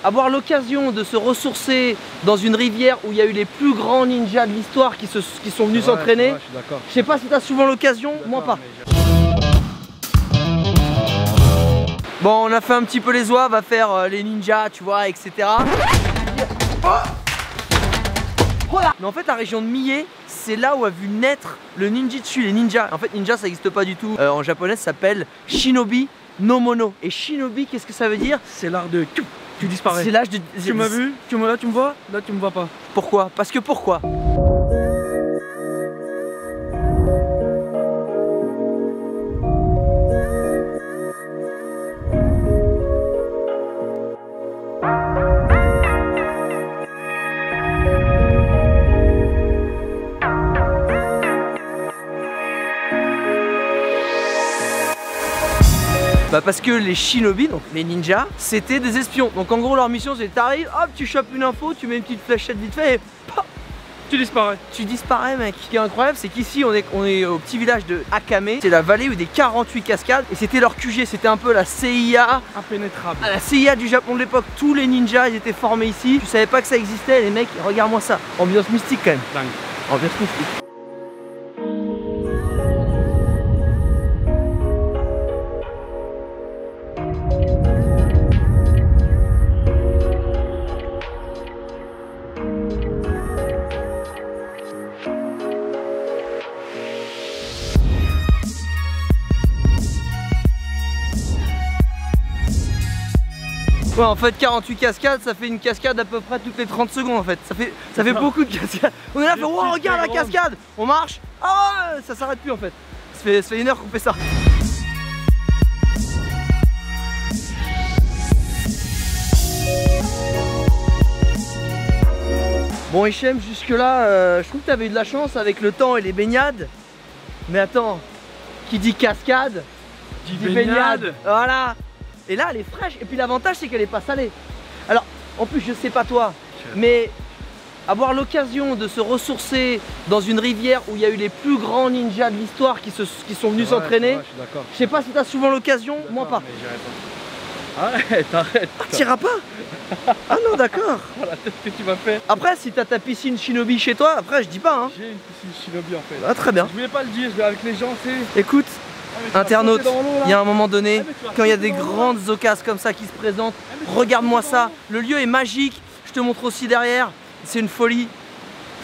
Avoir l'occasion de se ressourcer dans une rivière où il y a eu les plus grands ninjas de l'histoire qui sont venus s'entraîner. Je sais pas si tu as souvent l'occasion, moi pas. Bon, on a fait un petit peu les oies, va faire les ninjas, tu vois, etc. Mais en fait, la région de Mie, c'est là où a vu naître le ninjitsu, les ninjas. En fait, ninja, ça n'existe pas du tout. En japonais, ça s'appelle Shinobi no Mono. Et Shinobi, qu'est-ce que ça veut dire? C'est l'art de... Tu disparais. C'est l'âge de... Tu m'as vu? Là, tu me vois? Là, tu me vois pas. Pourquoi? Parce que pourquoi? Bah parce que les shinobi, donc les ninjas, c'était des espions. Donc en gros leur mission c'est t'arrives, hop tu chopes une info, tu mets une petite flèchette vite fait et pop, tu disparais. Tu disparais mec. Ce qui est incroyable c'est qu'ici on est au petit village de Akame. C'est la vallée où des 48 cascades et c'était leur QG, c'était un peu la CIA. Impénétrable. La CIA du Japon de l'époque, tous les ninjas ils étaient formés ici. Tu savais pas que ça existait les mecs, regarde-moi ça. Ambiance mystique quand même. Dingue. Ambiance mystique. Ouais, en fait 48 cascades ça fait une cascade à peu près toutes les 30 secondes en fait. Ça fait beaucoup de cascades. On est là, wow, regarde la cascade. On marche, ah ouais, ça s'arrête plus en fait. Ça fait une heure qu'on fait ça. Bon Hichem, jusque là je trouve que tu avais eu de la chance avec le temps et les baignades. Mais attends, qui dit cascade dit baignade. Voilà. Et là elle est fraîche et puis l'avantage c'est qu'elle est pas salée. Alors en plus je sais pas toi, mais avoir l'occasion de se ressourcer dans une rivière où il y a eu les plus grands ninjas de l'histoire qui sont venus s'entraîner. Je sais pas si tu as souvent l'occasion, moi pas. Arrête, arrête. Ah, t'iras pas? Ah non d'accord. Oh, la tête que tu m'as fait. Après si t'as ta piscine Shinobi chez toi, après je dis pas hein. J'ai une piscine Shinobi en fait. Ah très bien. Je voulais pas le dire, je vais avec les gens c'est... Écoute, internaute, il y a un moment donné, quand il y a des grandes grandes occasions comme ça qui se présentent, regarde-moi ça, le lieu est magique, je te montre aussi derrière, c'est une folie,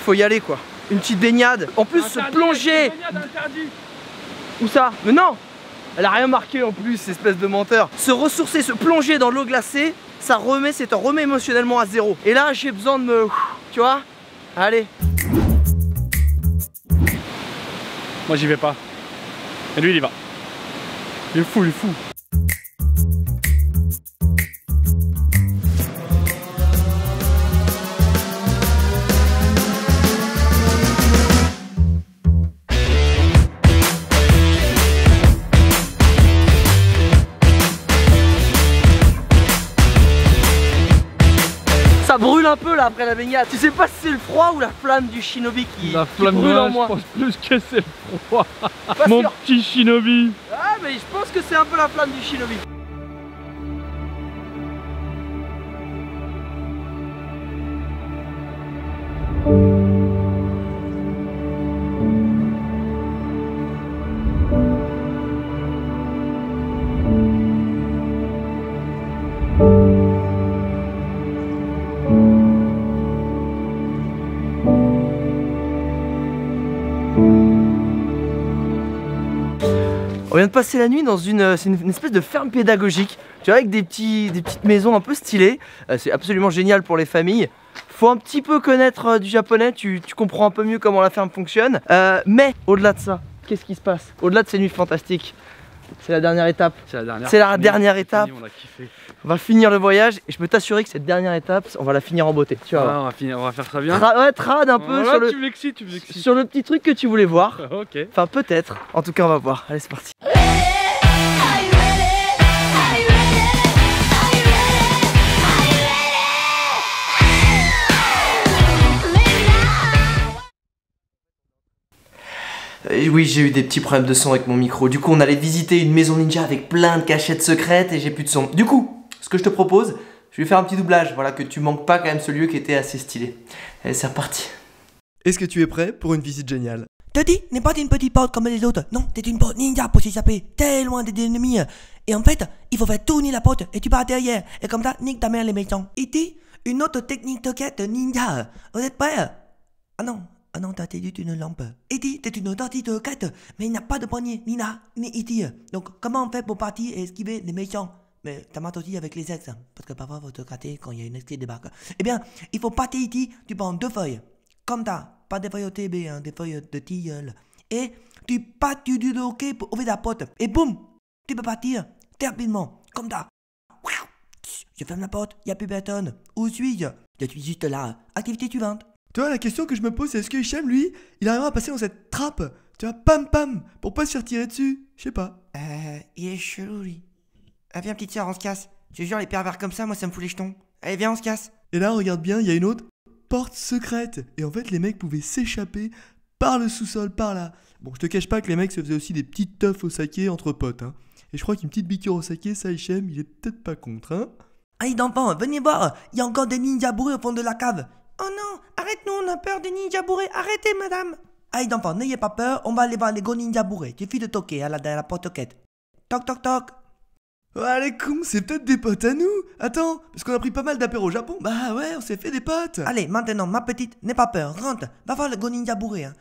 faut y aller quoi, une petite baignade, en plus se plonger. Où ça? Mais non, elle a rien marqué en plus, espèce de menteur. Se ressourcer, se plonger dans l'eau glacée, ça te remet émotionnellement à zéro. Et là j'ai besoin de me, tu vois, allez. Moi j'y vais pas. Et lui il y va. Il est fou, il est fou. Ça brûle un peu là après la baignade. Tu sais pas si c'est le froid ou la flamme du shinobi qui brûle en moi. Je pense plus que c'est le froid. Pas Mon sûr. petit shinobi. Ah mais je pense que c'est un peu la flamme du shinobi. On vient de passer la nuit dans c'est une espèce de ferme pédagogique, tu vois, avec des petites maisons un peu stylées. C'est absolument génial pour les familles. Faut un petit peu connaître du japonais, tu comprends un peu mieux comment la ferme fonctionne. Mais au-delà de ça, qu'est-ce qui se passe? Au-delà de ces nuits fantastiques, c'est la dernière étape. C'est la dernière étape. On a kiffé. On va finir le voyage et je peux t'assurer que cette dernière étape, on va la finir en beauté. Tu vois, on va faire ça bien. Ouais, trad un peu Voilà, sur le petit truc que tu voulais voir. Ok. Enfin peut-être. En tout cas on va voir. Allez c'est parti. Oui, j'ai eu des petits problèmes de son avec mon micro. Du coup, on allait visiter une maison ninja avec plein de cachettes secrètes et j'ai plus de son. Du coup, ce que je te propose, Je vais faire un petit doublage, voilà, que tu manques pas quand même ce lieu qui était assez stylé. Allez, c'est reparti. Est-ce que tu es prêt pour une visite géniale? Teddy n'est pas une petite porte comme les autres. Non, c'est une porte ninja pour s'échapper très loin des ennemis. Et en fait, il faut faire tourner la porte et tu pars derrière. Et comme ça, nique ta mère les méchants. E.T., une autre technique de quête ninja. Vous êtes prêts? Ah non, t'as dit une lampe. E.T., c'est une tentative de quête, mais il n'y a pas de poignée, ni là, ni E.T. Donc, comment on fait pour partir et esquiver les méchants? Mais ça marche aussi avec les ex, parce que parfois, faut te gratter quand il y a une ex qui débarque. Eh bien, il faut partir E.T., tu prends 2 feuilles. Comme ça. Pas des feuilles OTB, hein, des feuilles de tilleul. Et tu passes du loquet pour ouvrir la porte. Et boum, tu peux partir rapidement, comme ça. Je ferme la porte, il n'y a plus personne. Où suis-je? Je suis juste là. Activité suivante. Toi, la question que je me pose, c'est est-ce que Hichem, lui, il arrivera à passer dans cette trappe? Tu vois, pam pam, pour pas se faire tirer dessus? Je sais pas. Il est chelou, lui. Viens, petite sœur, on se casse. Je te jure, les pervers comme ça, moi, ça me fout les jetons. Allez, viens, on se casse. Et là, regarde bien, il y a une autre porte secrète. Et en fait, les mecs pouvaient s'échapper par le sous-sol, par là. Bon, je te cache pas que les mecs se faisaient aussi des petites teufs au saké entre potes, hein. Et je crois qu'une petite biture au saké, ça, Hichem, il est peut-être pas contre, hein. Allez, d'enfants, venez voir. Il y a encore des ninjas bourrés au fond de la cave. Oh non, arrête-nous, on a peur des ninjas bourrés. Arrêtez, madame. Allez, d'enfants, n'ayez pas peur. On va aller voir les gros ninjas bourrés. Suffit de toquer à la porte quête. Toc, toc, toc. Ah, les cons, c'est peut-être des potes à nous. Attends, parce qu'on a pris pas mal d'apéros au Japon. Bah ouais, on s'est fait des potes. Allez, maintenant, ma petite, n'aie pas peur. Rentre, va voir le gros ninja bourré. Hein.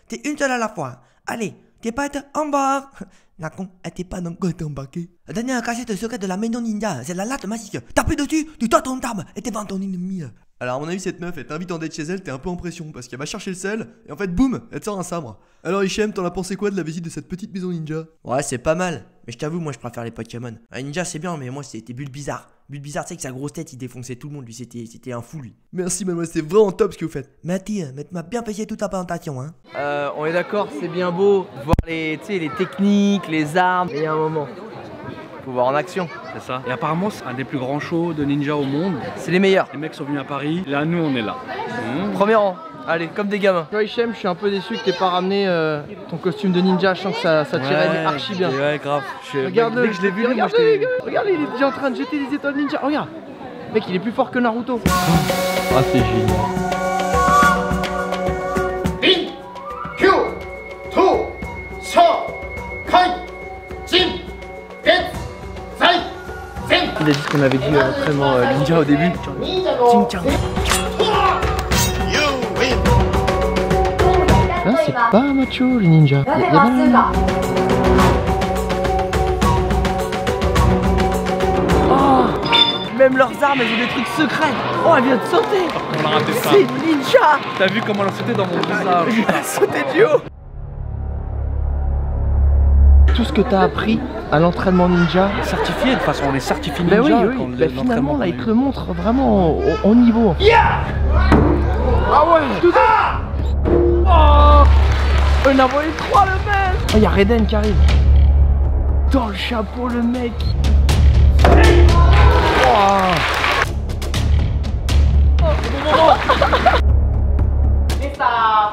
T'es une seule à la fois. Allez, t'es pas embarque. La con, elle t'est pas dans quoi t'es embarqué. La dernière cachette secrète de la maison ninja, c'est la latte magique. T'appuies dessus, tu tords ton arme et t'es devant ton ennemi. Alors à mon avis, cette meuf, elle t'invite en date chez elle, t'es un peu en pression, parce qu'elle va chercher le sel, et en fait, boum, elle te sort un sabre. Alors Hichem, t'en as pensé quoi de la visite de cette petite maison ninja? Ouais, c'est pas mal. Mais je t'avoue, moi je préfère les Pokémon. Un ninja c'est bien, mais moi c'était Bulbizarre. Bulbizarre, tu sais que sa grosse tête il défonçait tout le monde, lui c'était un fou lui. Merci mademoiselle, c'est vraiment top ce que vous faites. Merci, mais tu m'as bien payé toute ta présentation, hein. On est d'accord, c'est bien beau de voir les techniques, les armes, mais il y a un moment. Faut voir en action. C'est ça. Et apparemment, c'est un des plus grands shows de ninja au monde. C'est les meilleurs. Les mecs sont venus à Paris. Là, nous, on est là. Premier rang. Allez, comme des gamins. Toi, Hichem, je suis un peu déçu que t'aies pas ramené ton costume de ninja. Je sens que ça tirait archi bien. Ouais, grave. Regarde-le. Dès que je l'ai vu, regarde, il est déjà en train de jeter des étoiles ninja. Regarde. Mec, il est plus fort que Naruto. Ah, c'est génial. Il a dit ce qu'on avait dit entraînement ninja au début. Là, c'est pas macho les ninjas. Oh, même leurs armes, elles ont des trucs secrets. Oh, elle vient de sauter. On a raté ça. C'est une ninja. T'as vu comment elle a sauté dans mon visage? Elle a sauté du haut. Tout ce que t'as appris à l'entraînement ninja. Certifié, de toute façon, on est certifié ninja. Bah oui. Bah finalement, là, il te le montre vraiment au niveau. Yeah. Ah ouais. Tout ça. Oh, on a envoyé 3 le mec. Oh, il y a Raiden qui arrive. Dans le chapeau, le mec. Oh.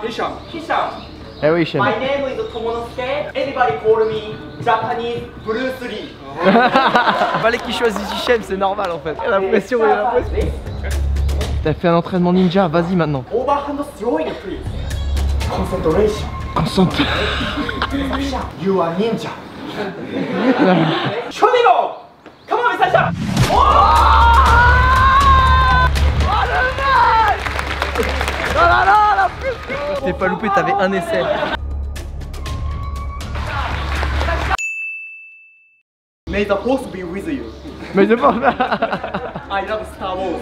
Hisham. Eh oui, Hichem. My name is Tomonosuke. Everybody call me Japanese Bruce Lee. Fallait qu'il choisisse Hichem, c'est normal en fait. Il y a la pression, il y a la pression. T'as fait un entraînement ninja, vas-y maintenant. Overhand throwing, please. Concentration. Concentre. You are ninja. Shonigo! Come on, Sasha! Oh le mec! Oh là là, la pression! Je t'ai pas loupé, t'avais un essai. May the force be with you. Mais c'est pas ça. I love Star Wars.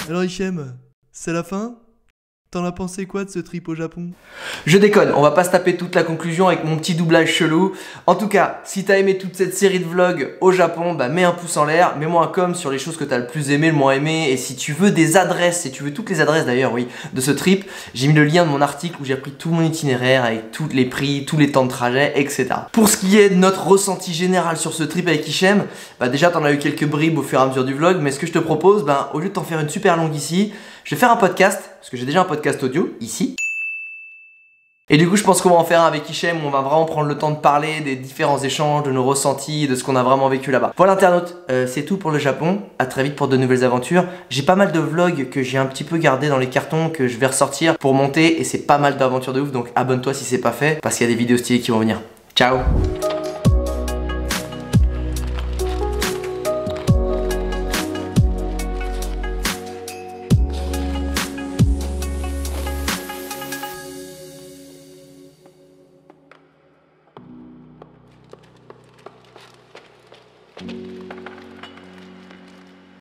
Alors Hichem, c'est la fin? t'en as pensé quoi de ce trip au Japon? Je déconne, on va pas se taper toute la conclusion avec mon petit doublage chelou. En tout cas, si t'as aimé toute cette série de vlogs au Japon, bah mets un pouce en l'air, mets-moi un com sur les choses que t'as le plus aimé, le moins aimé. Et si tu veux des adresses, si tu veux toutes les adresses d'ailleurs, oui, de ce trip, j'ai mis le lien de mon article où j'ai pris tout mon itinéraire avec tous les prix, tous les temps de trajet, etc. Pour ce qui est de notre ressenti général sur ce trip avec Hichem, bah déjà t'en as eu quelques bribes au fur et à mesure du vlog, mais ce que je te propose, bah au lieu de t'en faire une super longue ici, je vais faire un podcast, parce que j'ai déjà un podcast audio, ici. Et du coup je pense qu'on va en faire un avec Hichem où on va vraiment prendre le temps de parler des différents échanges, de nos ressentis, de ce qu'on a vraiment vécu là-bas. Voilà internaute, c'est tout pour le Japon, à très vite pour de nouvelles aventures. J'ai pas mal de vlogs que j'ai un petit peu gardés dans les cartons que je vais ressortir pour monter et c'est pas mal d'aventures de ouf, donc abonne-toi si c'est pas fait parce qu'il y a des vidéos stylées qui vont venir. Ciao!